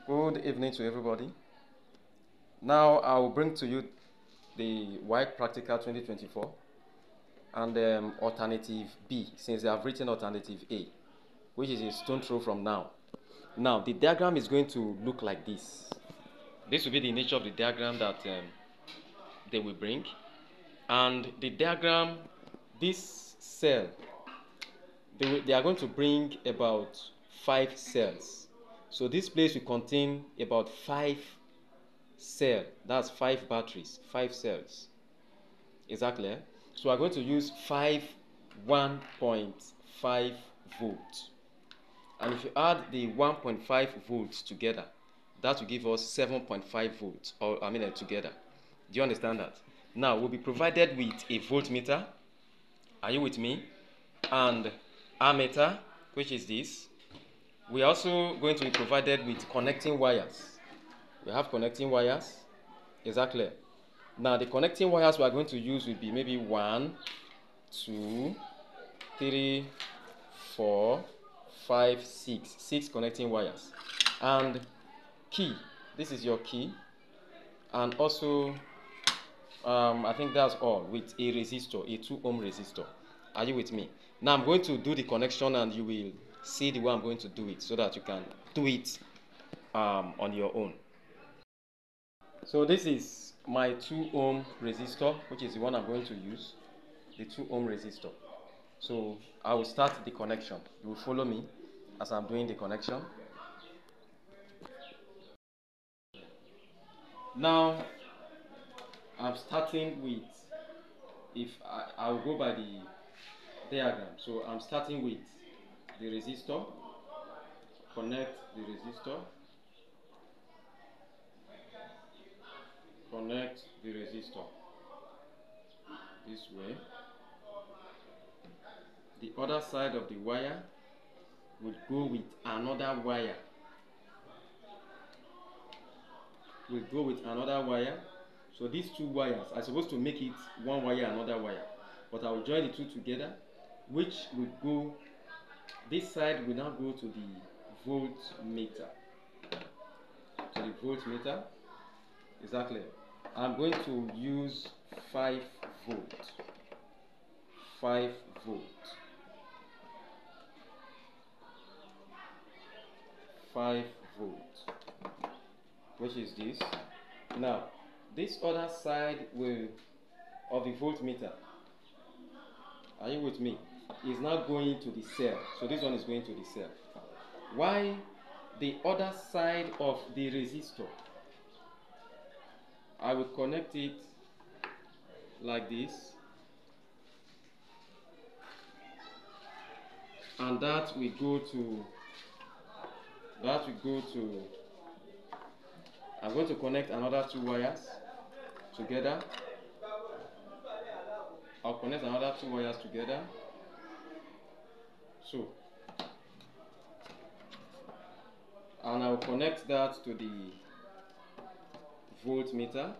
Good evening to everybody. Now I will bring to you the WAEC Practical 2024 and Alternative B, since they have written Alternative A, which is a stone throw from now. Now the diagram is going to look like this. This will be the nature of the diagram that they will bring. And the diagram, this cell, they are going to bring about 5 cells. So this place will contain about 5 cells. That's 5 batteries, 5 cells. Exactly. So we're going to use 1.5 volts. And if you add the 1.5 volts together, that will give us 7.5 volts, or together. Do you understand that? Now we'll be provided with a voltmeter. Are you with me? And ammeter, which is this. We are also going to be provided with connecting wires. We have connecting wires. Exactly. Now the connecting wires we are going to use will be maybe 1, 2, 3, 4, 5, 6. 6 connecting wires. And key. This is your key. And also, I think that's all, with a resistor, a 2 ohm resistor. Are you with me? Now I'm going to do the connection and you will see the way I'm going to do it so that you can do it on your own. So this is my 2 ohm resistor, which is the one I'm going to use, the 2 ohm resistor. So I will start the connection. You will follow me as I'm doing the connection. Now I'm starting with, if I will go by the diagram. So I'm starting with the resistor. Connect the resistor. Connect the resistor this way. The other side of the wire would go with another wire. We'll go with another wire. So these 2 wires are supposed to make it one wire, another wire. But I will join the 2 together, which will go, this side will now go to the voltmeter. To the voltmeter. Exactly. I'm going to use 5 volts. 5 volts. 5 volts. Which is this. Now, this other side of the voltmeter, are you with me, is now going to the cell. So this one is going to the cell. Why the other side of the resistor, I will connect it like this, and that will go to, I'm going to connect another 2 wires together. I'll connect another 2 wires together. So, and I'll connect that to the voltmeter.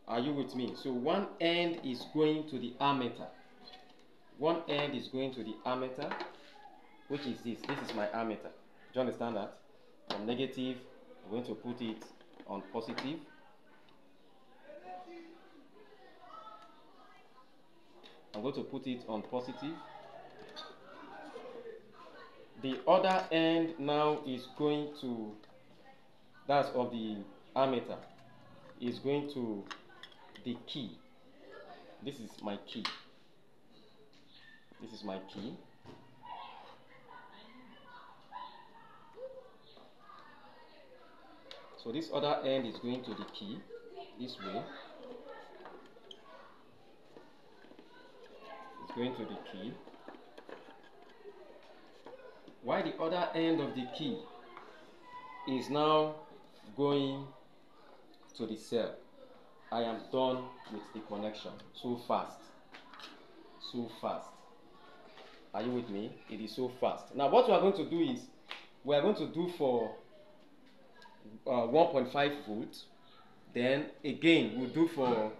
Are you with me? So one end is going to the ammeter. One end is going to the ammeter, which is this. This is my ammeter. Do you understand that? From negative, I'm going to put it on positive. I'm going to put it on positive. The other end now is going to, that's of the ammeter, is going to the key. This is my key. This is my key. So this other end is going to the key, this way. It's going to the key. While the other end of the key is now going to the cell. I am done with the connection. So fast. So fast. Are you with me? It is so fast. Now what we are going to do is, we are going to do for 1.5 volts. Then again we'll do for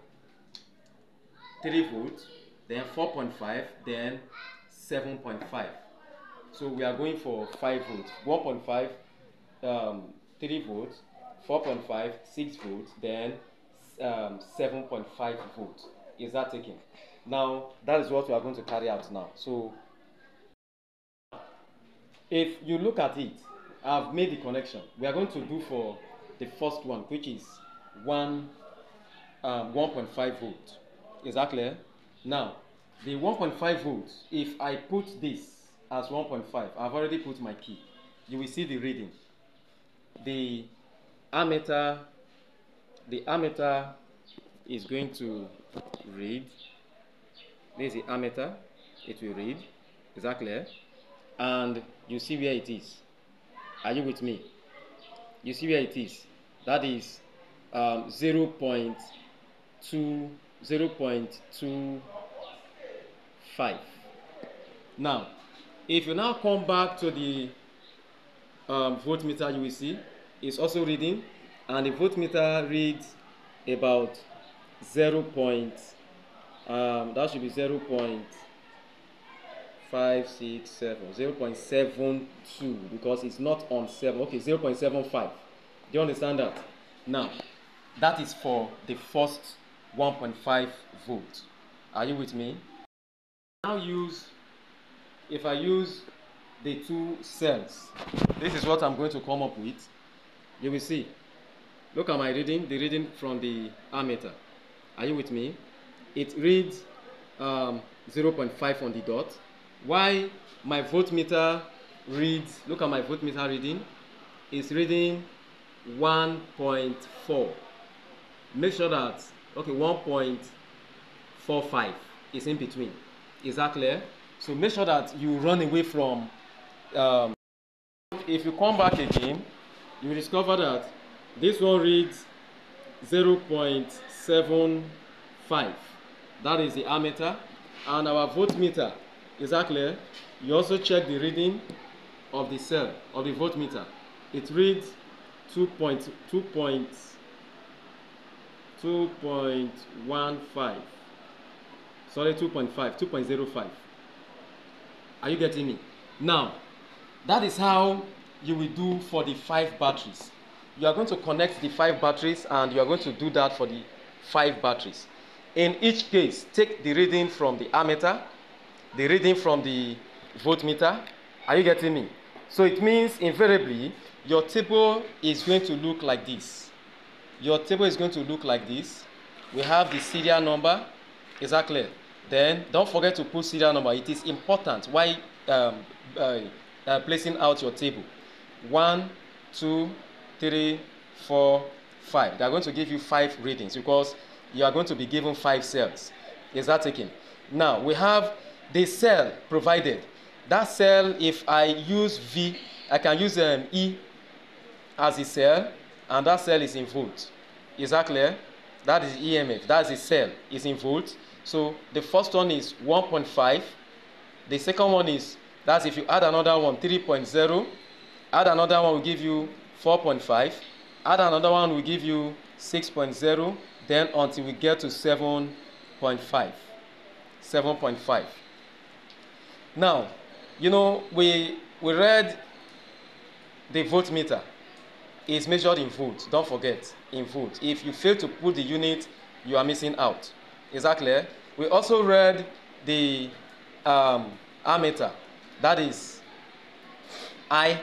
3 volts. Then 4.5. Then 7.5. So we are going for 5 volts. 1.5, 3 volts, 4.5, 6 volts, then 7.5 volts. Is that taken? Now, that is what we are going to carry out now. So, if you look at it, I've made the connection. We are going to do for the first one, which is 1.5 volt. Is that clear? Now, the 1.5 volts, if I put this as 1.5, I've already put my key. You will see the reading. The ammeter is going to read. This is the ammeter. It will read. Is that clear? And you see where it is. Are you with me? You see where it is. That is 0.25. Now, if you now come back to the voltmeter, you will see it's also reading, and the voltmeter reads about 0. That should be 0.567, because it's not on 7. Okay, 0.75. Do you understand that? Now, that is for the first 1.5 volt. Are you with me? Now if I use the 2 cells, this is what I'm going to come up with. You will see. Look at my reading, the reading from the ammeter. Are you with me? It reads 0.5 on the dot. Why my voltmeter reads, look at my voltmeter reading, it's reading 1.4. Make sure that, okay, 1.45 is in between. Is that clear? So make sure that you run away from, if you come back again, you will discover that this one reads 0.75. That is the ammeter. And our voltmeter, is that clear? You also check the reading of the cell, of the voltmeter. It reads 2.15. Sorry, 2.05. Are you getting me? Now, that is how you will do for the 5 batteries. You are going to connect the 5 batteries, and you are going to do that for the 5 batteries. In each case, take the reading from the ammeter, the reading from the voltmeter. Are you getting me? So it means invariably your table is going to look like this. Your table is going to look like this. We have the serial number. Is that clear? Then don't forget to put serial number. It is important while placing out your table. 1, 2, 3, 4, 5. They are going to give you 5 readings because you are going to be given 5 cells. Is that taken? Now we have the cell provided. That cell, if I use V, I can use E as a cell, and that cell is in volts. Is that clear? That is EMF. That is a cell. It's in volts. So the first one is 1.5. The second one is, that's if you add another one, 3.0. Add another one will give you 4.5. Add another one will give you 6.0. Then until we get to 7.5. 7.5. Now, you know, we read the voltmeter is measured in volts. Don't forget, in volts. If you fail to put the unit, you are missing out. Is that clear? We also read the ammeter. That is I,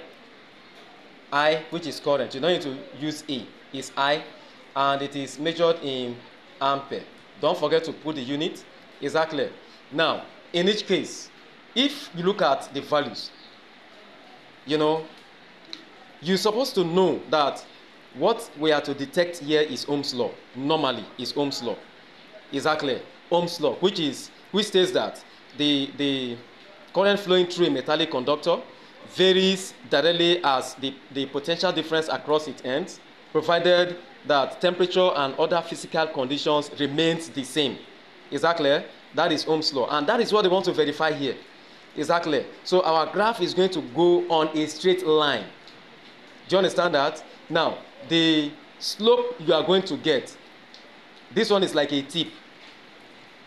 which is current. You don't need to use A. It's I, and it is measured in ampere. Don't forget to put the unit. Is that clear? Now, in each case, if you look at the values, you know, you're supposed to know that what we are to detect here is Ohm's law. Normally, is Ohm's law. Is that clear? Ohm's law, which states that the current flowing through a metallic conductor varies directly as the potential difference across its ends, provided that temperature and other physical conditions remains the same. Is that clear? That is Ohm's law, and that is what they want to verify here. Is that clear? So our graph is going to go on a straight line. Do you understand that? Now, the slope you are going to get, this one is like a tip.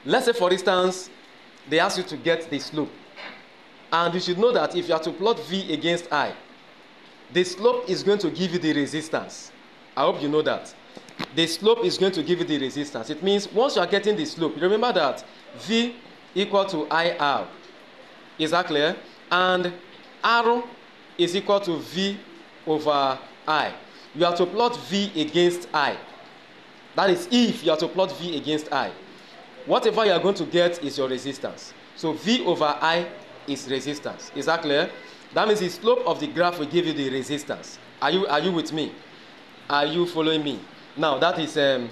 Let's say, for instance, they ask you to get the slope. And you should know that if you are to plot V against I, the slope is going to give you the resistance. I hope you know that. The slope is going to give you the resistance. It means once you are getting the slope, remember that V equal to IR. Is that clear? And R is equal to V over I. You have to plot V against I. That is if you have to plot V against I. Whatever you are going to get is your resistance. So V over I is resistance. Is that clear? That means the slope of the graph will give you the resistance. Are you with me? Are you following me? Now that is the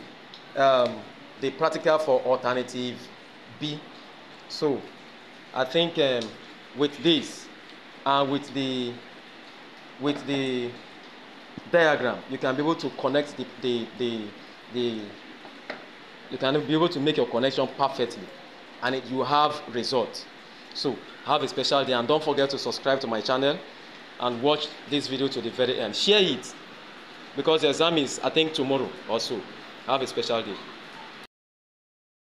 practical for alternative B. So I think with this and with the diagram, you can be able to connect you can be able to make your connection perfectly, and you have results. So have a special day, and don't forget to subscribe to my channel and watch this video to the very end. Share it, because the exam is, I think, tomorrow also. Have a special day.